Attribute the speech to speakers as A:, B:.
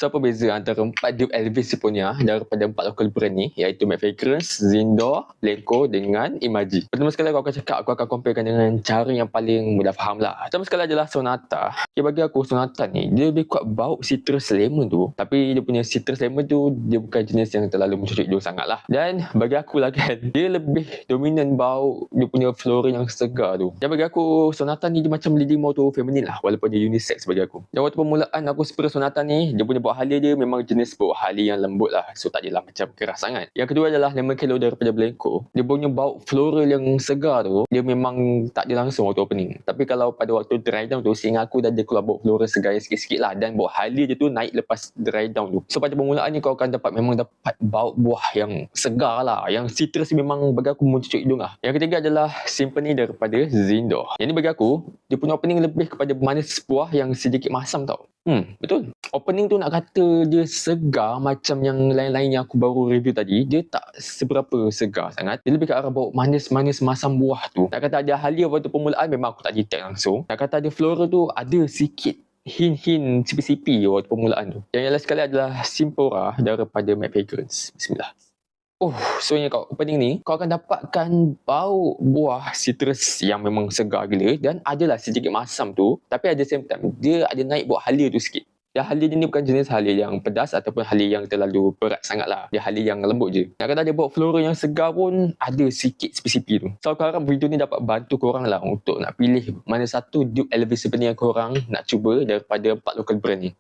A: So apa beza antara 4 dupe Elvis punya daripada 4 local brand ni, iaitu Mac Fragrance, Zindor, Lenco dengan Imaji. Pertama sekali aku akan cakap, aku akan comparekan dengan cara yang paling mudah faham lah. Pertama sekali adalah Sonata. Okay, bagi aku Sonata ni dia lebih kuat bau citrus lemon tu, tapi dia punya citrus lemon tu dia bukan jenis yang terlalu mencucuk hidung sangat lah. Dan bagi aku lah kan, dia lebih dominan bau dia punya floral yang segar tu. Dan bagi aku Sonata ni dia macam leading more to feminine lah, walaupun dia unisex bagi aku. Dan waktu permulaan aku spray Sonata ni, dia punya bau halia dia memang jenis bau halia yang lembut lah, so tak adalah macam keras sangat. Yang kedua adalah Lemon Kilo daripada Blanco. Dia punya bau floral yang segar tu, dia memang tak ada langsung waktu opening. Tapi kalau pada waktu dry down tu, sehingga aku dah ada keluar bau floral segar sikit-sikit lah, dan bau halia dia tu naik lepas dry down tu. So pada permulaan ni kau akan memang dapat bau buah yang segar lah, yang citrus memang bagi aku mencucuk hidung lah. Yang ketiga adalah Symphony daripada Zindor. Yang ni bagi aku, dia punya opening lebih kepada manis buah yang sedikit masam tau. Betul. Opening tu nak kata dia segar macam yang lain-lain yang aku baru review tadi, dia tak seberapa segar sangat. Dia lebih ke arah bau manis-manis masam buah tu. Nak kata ada halia waktu permulaan memang aku tak detect langsung. Nak kata ada floral tu ada sikit hint-hint sipi-sipi waktu permulaan tu. Yang last sekali adalah Simpora daripada Mac Fragrance. Bismillah. So yang kau opening ni, kau akan dapatkan bau buah citrus yang memang segar gila dan adalah sedikit masam tu, tapi at the same time dia ada naik bau halia tu sikit. Dan halia dia ni bukan jenis halia yang pedas ataupun halia yang terlalu berat sangat lah. Dia halia yang lembut je. Nak kata ada bau floral yang segar pun ada sikit spesifik tu. So aku harap video ni dapat bantu korang lah untuk nak pilih mana satu dupe Elvis sebenarnya yang korang nak cuba daripada 4 local brand ni.